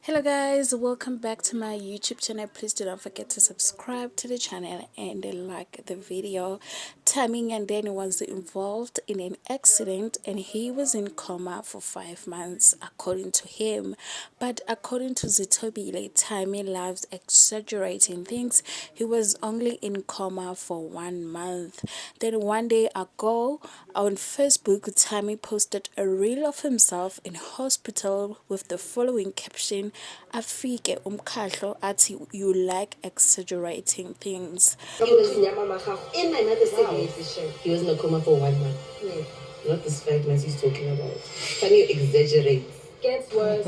Hello guys, welcome back to my YouTube channel. Please do not forget to subscribe to the channel and like the video. Timing and Danny was involved in an accident and he was in coma for 5 months according to him. But according to Zitobile, Timing loves exaggerating things. He was only in coma for 1 month. Then one day ago on Facebook, Timing posted a reel of himself in hospital with the following caption: Afike, umkahlo, athi, you like exaggerating things. In another civilization. He was in a coma for 1 month. Not this 5 months he's talking about. Can you exaggerate? Gets worse.